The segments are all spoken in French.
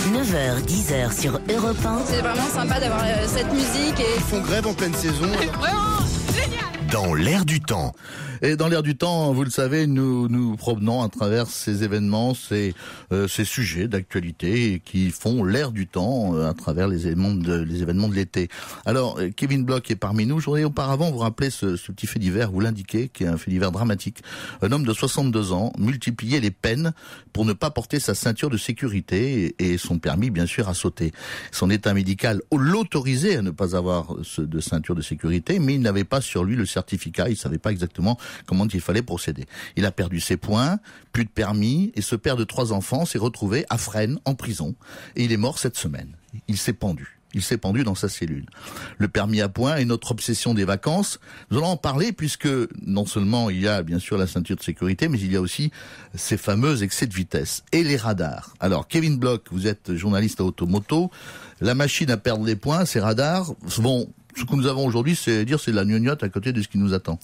9h, 10h sur Europe 1. C'est vraiment sympa d'avoir cette musique. Ils font grève en pleine saison. Vraiment génial. Dans l'air du temps. Et dans l'air du temps, vous le savez, nous promenons à travers ces événements, ces sujets d'actualité qui font l'air du temps à travers les événements de l'été. Alors, Kevin Bloch est parmi nous. Je voudrais auparavant vous rappeler ce petit fait divers, vous l'indiquez, qui est un fait divers dramatique. Un homme de 62 ans multipliait les peines pour ne pas porter sa ceinture de sécurité et son permis, bien sûr, à sauter. Son état médical l'autorisait à ne pas avoir de ceinture de sécurité, mais il n'avait pas sur lui le certificat. Il savait pas exactement comment il fallait procéder. Il a perdu ses points, plus de permis, et ce père de 3 enfants s'est retrouvé à Fresnes, en prison. Et il est mort cette semaine. Il s'est pendu. Il s'est pendu dans sa cellule. Le permis à points est notre obsession des vacances. Nous allons en parler puisque non seulement il y a bien sûr la ceinture de sécurité, mais il y a aussi ces fameux excès de vitesse et les radars. Alors Kevin Bloch, vous êtes journaliste à Automoto. La machine à perdre les points, ces radars, bon, ce que nous avons aujourd'hui, c'est de la gnognotte à côté de ce qui nous attend.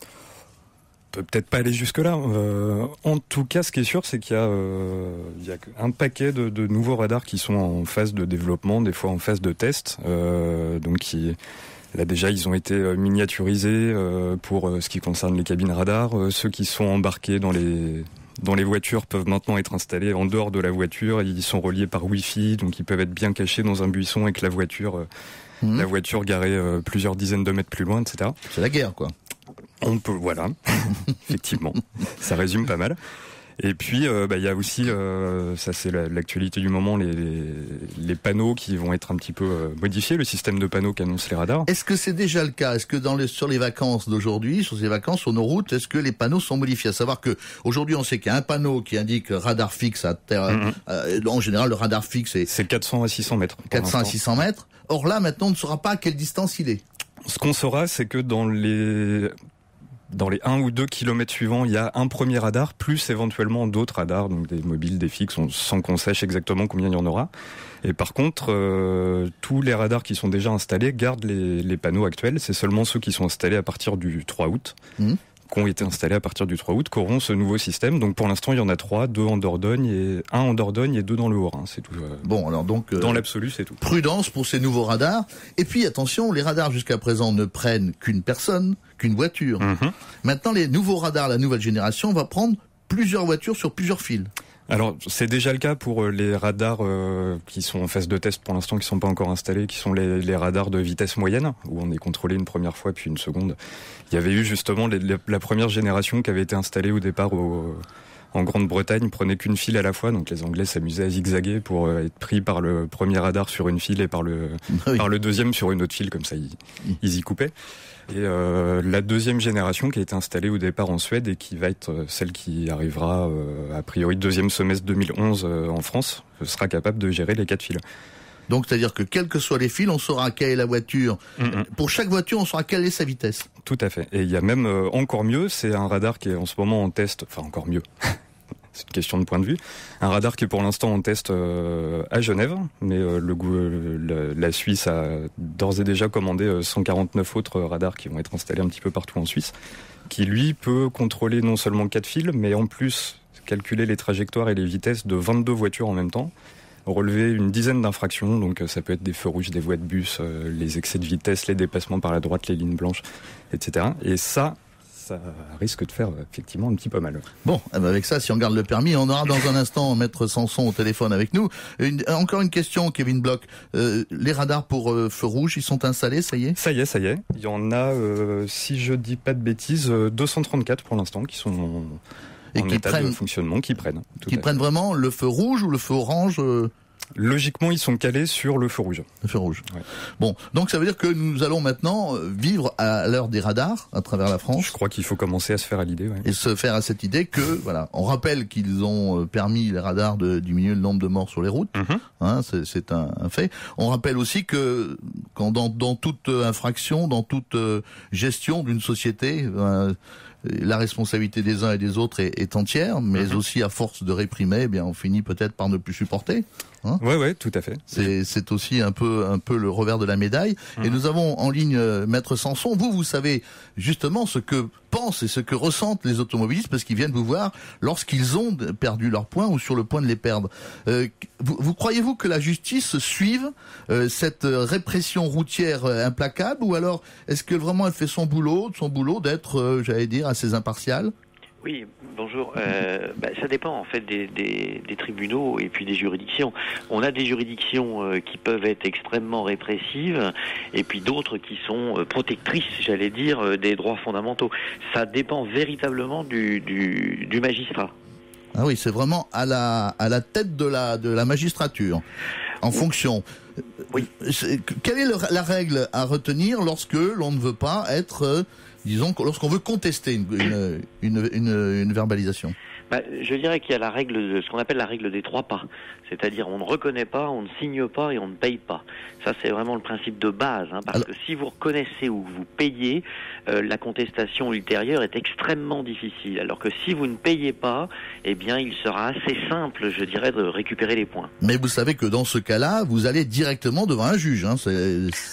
Peut peut-être pas aller jusque-là. En tout cas, ce qui est sûr, c'est qu'il y a un paquet de nouveaux radars qui sont en phase de développement, des fois en phase de test. Là déjà, ils ont été miniaturisés pour ce qui concerne les cabines radars. Ceux qui sont embarqués dans les voitures peuvent maintenant être installés en dehors de la voiture. Ils sont reliés par Wi-Fi, donc ils peuvent être bien cachés dans un buisson avec la voiture garée plusieurs dizaines de mètres plus loin, etc. C'est la guerre, quoi. On peut, voilà, effectivement, ça résume pas mal. Et puis, il y a aussi, ça c'est l'actualité du moment, les panneaux qui vont être un petit peu modifiés, le système de panneaux qu'annoncent les radars. Est-ce que c'est déjà le cas ? Est-ce que sur les vacances d'aujourd'hui, sur ces vacances, sur nos routes, est-ce que les panneaux sont modifiés ? À savoir que aujourd'hui, on sait qu'il y a un panneau qui indique radar fixe à terre. En général, le radar fixe c'est 400 à 600 mètres. 400 à 600 mètres. Or là, maintenant, on ne saura pas à quelle distance il est. Ce qu'on saura, c'est que dans les 1 ou 2 kilomètres suivants, il y a un premier radar, plus éventuellement d'autres radars, donc des mobiles, des fixes, sans qu'on sache exactement combien il y en aura. Et par contre, tous les radars qui sont déjà installés gardent les panneaux actuels. C'est seulement ceux qui sont installés à partir du 3 août, qui ont été installés à partir du 3 août, qui auront ce nouveau système. Donc pour l'instant, il y en a 3, 2 en Dordogne, et 1 en Dordogne et 2 dans le Haut-Rhin. C'est tout. Bon, alors donc dans l'absolu, c'est tout. Prudence pour ces nouveaux radars. Et puis attention, les radars jusqu'à présent ne prennent qu'une personne, qu'une voiture. Maintenant, les nouveaux radars, la nouvelle génération, va prendre plusieurs voitures sur plusieurs fils. Alors, c'est déjà le cas pour les radars qui sont en phase de test pour l'instant, qui sont pas encore installés, qui sont les radars de vitesse moyenne, où on est contrôlé une première fois puis une seconde. Il y avait eu justement la première génération qui avait été installée au départ en Grande-Bretagne, prenait qu'une file à la fois, donc les Anglais s'amusaient à zigzaguer pour être pris par le premier radar sur une file et par le deuxième sur une autre file, comme ça ils y coupaient. Et la deuxième génération qui a été installée au départ en Suède et qui va être celle qui arrivera a priori deuxième semestre 2011 en France, sera capable de gérer les 4 files. Donc c'est-à-dire que quels que soient les fils, on saura quelle est la voiture. Pour chaque voiture, on saura quelle est sa vitesse. Tout à fait. Et il y a même encore mieux, c'est un radar qui est en ce moment en test, enfin encore mieux. C'est une question de point de vue. Un radar qui est pour l'instant en test à Genève, mais la Suisse a d'ores et déjà commandé 149 autres radars qui vont être installés un petit peu partout en Suisse, qui lui peut contrôler non seulement 4 fils, mais en plus calculer les trajectoires et les vitesses de 22 voitures en même temps, relever une dizaine d'infractions, donc ça peut être des feux rouges, des voies de bus, les excès de vitesse, les dépassements par la droite, les lignes blanches, etc. Et ça risque de faire effectivement un petit peu mal. Bon, avec ça, si on garde le permis, on aura dans un instant Maître Sanson au téléphone avec nous. Encore une question, Kevin Bloch. Les radars pour feu rouge, ils sont installés, ça y est ? Ça y est. Il y en a, si je dis pas de bêtises, 234 pour l'instant qui sont en état de fonctionnement, qui prennent. Qui prennent vraiment le feu rouge ou le feu orange Logiquement, ils sont calés sur le feu rouge. Le feu rouge. Ouais. Bon, donc ça veut dire que nous allons maintenant vivre à l'heure des radars à travers la France. Je crois qu'il faut commencer à se faire à l'idée. Ouais. Et se faire à cette idée que, voilà, on rappelle qu'ils ont permis, les radars, de diminuer le nombre de morts sur les routes. C'est un fait. On rappelle aussi que dans toute infraction, dans toute gestion d'une société, la responsabilité des uns et des autres est entière, mais aussi à force de réprimer, eh bien on finit peut-être par ne plus supporter. Ouais, tout à fait. C'est aussi un peu le revers de la médaille. Et nous avons en ligne Maître Sanson. Vous savez justement ce que pensent et ce que ressentent les automobilistes parce qu'ils viennent vous voir lorsqu'ils ont perdu leurs points ou sur le point de les perdre. Vous croyez-vous que la justice suive cette répression routière implacable, ou alors est-ce que vraiment elle fait son boulot d'être, j'allais dire, assez impartiale? Oui, bonjour. Ça dépend en fait des tribunaux et puis des juridictions. On a des juridictions qui peuvent être extrêmement répressives et puis d'autres qui sont protectrices, j'allais dire, des droits fondamentaux. Ça dépend véritablement du magistrat. Ah oui, c'est vraiment à la tête de la magistrature, en fonction. Oui. Quelle est la règle à retenir lorsque l'on ne veut pas être, disons, lorsqu'on veut contester une verbalisation? Je dirais qu'il y a la règle, ce qu'on appelle la règle des 3 pas. C'est-à-dire, on ne reconnaît pas, on ne signe pas et on ne paye pas. Ça, c'est vraiment le principe de base, parce que si vous reconnaissez ou vous payez, la contestation ultérieure est extrêmement difficile. Alors que si vous ne payez pas, eh bien, il sera assez simple, je dirais, de récupérer les points. Mais vous savez que dans ce cas-là, vous allez directement devant un juge.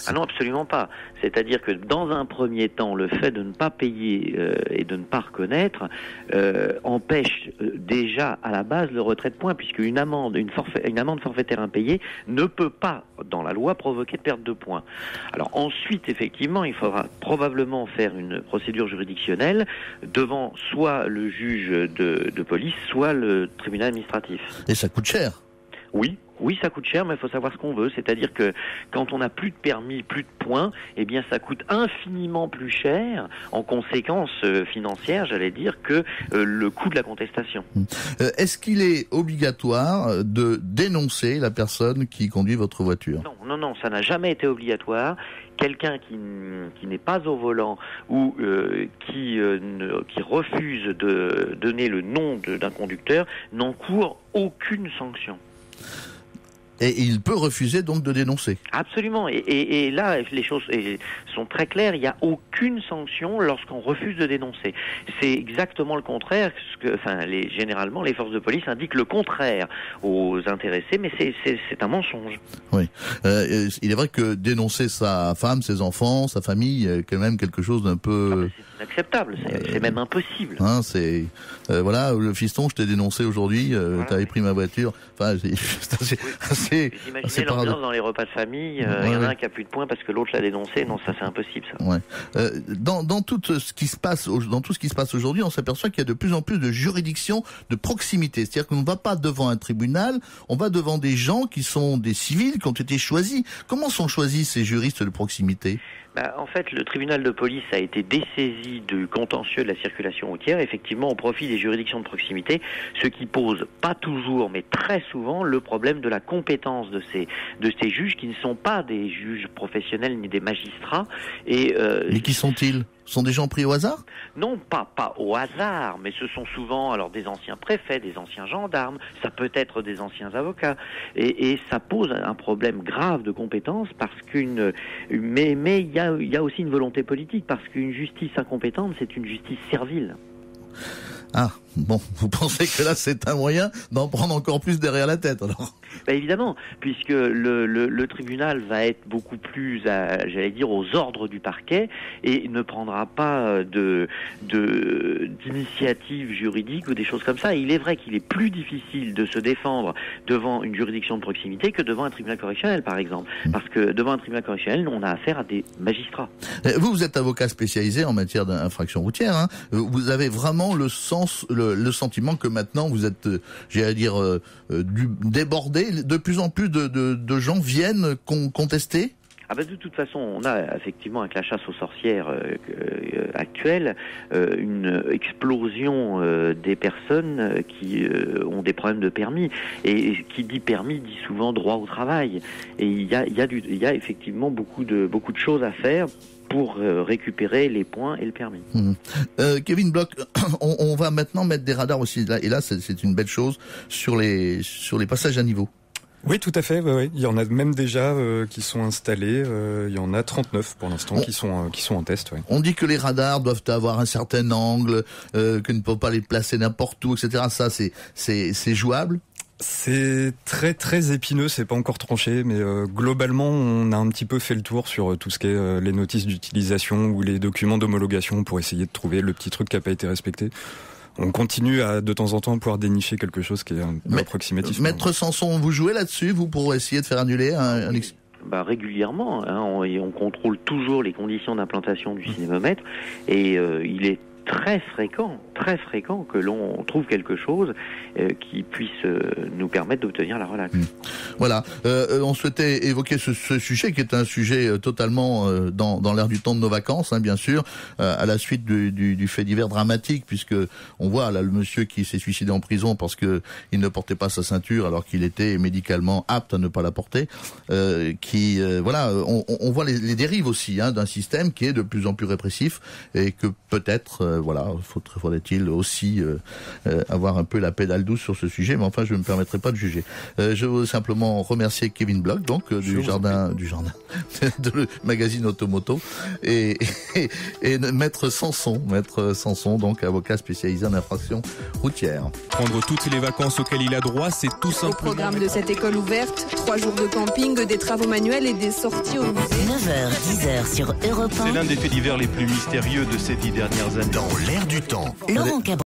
Ah non, absolument pas. C'est-à-dire que dans un premier temps, le fait de ne pas payer et de ne pas reconnaître empêche déjà à la base le retrait de points, puisque une amende forfaitaire impayée ne peut pas, dans la loi, provoquer de perte de points. Alors ensuite, effectivement, il faudra probablement faire une procédure juridictionnelle devant soit le juge de police, soit le tribunal administratif. Et ça coûte cher. Oui, ça coûte cher, mais il faut savoir ce qu'on veut. C'est-à-dire que quand on n'a plus de permis, plus de points, eh bien, ça coûte infiniment plus cher, en conséquence financière, j'allais dire, que le coût de la contestation. Est-ce qu'il est obligatoire de dénoncer la personne qui conduit votre voiture? Non, ça n'a jamais été obligatoire. Quelqu'un qui n'est pas au volant ou qui refuse de donner le nom d'un conducteur n'encourt aucune sanction. Et il peut refuser donc de dénoncer. Absolument. Et là, les choses sont très claires. Il n'y a aucune sanction lorsqu'on refuse de dénoncer. C'est exactement le contraire. Généralement, les forces de police indiquent le contraire aux intéressés, mais c'est un mensonge. Oui. Il est vrai que dénoncer sa femme, ses enfants, sa famille, est quand même quelque chose d'un peu... C'est inacceptable. C'est même impossible. Voilà, le fiston, je t'ai dénoncé aujourd'hui. T'avais pris ma voiture. Enfin, c'est assez. Imaginez l'ambiance dans les repas de famille, il y en a un qui a plus de points parce que l'autre l'a dénoncé. Non, ça c'est impossible, ça. Ouais. Dans tout ce qui se passe aujourd'hui, on s'aperçoit qu'il y a de plus en plus de juridictions de proximité. C'est-à-dire qu'on ne va pas devant un tribunal, on va devant des gens qui sont des civils, qui ont été choisis. Comment sont choisis ces juristes de proximité? En fait, le tribunal de police a été dessaisi du contentieux de la circulation routière, effectivement, au profit des juridictions de proximité, ce qui pose pas toujours, mais très souvent, le problème de la compétence de ces juges qui ne sont pas des juges professionnels ni des magistrats. Mais qui sont-ils? Ce sont des gens pris au hasard? Non, pas au hasard, mais ce sont souvent des anciens préfets, des anciens gendarmes, ça peut être des anciens avocats, et ça pose un problème grave de compétence parce mais il y a aussi une volonté politique, parce qu'une justice incompétente, c'est une justice servile. Ah, bon, vous pensez que là c'est un moyen d'en prendre encore plus derrière la tête alors? Évidemment, puisque le tribunal va être beaucoup plus, j'allais dire, aux ordres du parquet et ne prendra pas d'initiative juridique ou des choses comme ça. Il est vrai qu'il est plus difficile de se défendre devant une juridiction de proximité que devant un tribunal correctionnel, par exemple. Parce que devant un tribunal correctionnel, on a affaire à des magistrats. Vous êtes avocat spécialisé en matière d'infraction routière, hein. Vous avez vraiment le sentiment que maintenant vous êtes, j'allais dire, débordé. De plus en plus de gens viennent contester? De toute façon, on a effectivement, avec la chasse aux sorcières actuelle, une explosion des personnes qui ont des problèmes de permis. Et qui dit permis dit souvent droit au travail. Et il y a effectivement beaucoup de choses à faire pour récupérer les points et le permis. Kevin Bloch, on va maintenant mettre des radars aussi, et là c'est une belle chose, sur les passages à niveau. Oui, tout à fait. Ouais. Il y en a même déjà qui sont installés. Il y en a 39 pour l'instant qui sont en test. Ouais. On dit que les radars doivent avoir un certain angle, que ne peut pas les placer n'importe où, etc. Ça, c'est jouable? C'est très très épineux, c'est pas encore tranché, mais globalement on a un petit peu fait le tour sur tout ce qui est les notices d'utilisation ou les documents d'homologation pour essayer de trouver le petit truc qui n'a pas été respecté. On continue à de temps en temps pouvoir dénicher quelque chose qui est un peu approximatif. Maître Sanson, vous jouez là-dessus, vous, pour essayer de faire annuler un régulièrement, hein, on contrôle toujours les conditions d'implantation du cinémomètre et il est très fréquent que l'on trouve quelque chose qui puisse nous permettre d'obtenir la relaxe. Voilà, on souhaitait évoquer ce sujet qui est un sujet totalement dans l'air du temps de nos vacances, hein, bien sûr, à la suite du fait divers dramatique, puisque on voit là le monsieur qui s'est suicidé en prison parce que il ne portait pas sa ceinture alors qu'il était médicalement apte à ne pas la porter. On voit les dérives aussi, hein, d'un système qui est de plus en plus répressif et que peut-être faudrait-il aussi avoir un peu la pédale douce sur ce sujet, mais enfin je ne me permettrai pas de juger. Je veux simplement remercier Kevin Bloch, donc du jardin de magazine Automoto, et Maître Sanson, donc avocat spécialisé en infraction routière. Prendre toutes les vacances auxquelles il a droit, c'est tout simplement... Au programme de cette école ouverte, 3 jours de camping, des travaux manuels et des sorties au musée. 9h, 10h sur Europe 1. C'est l'un des faits divers les plus mystérieux de ces 10 dernières années. Dans l'air du temps. Laurent Cabral.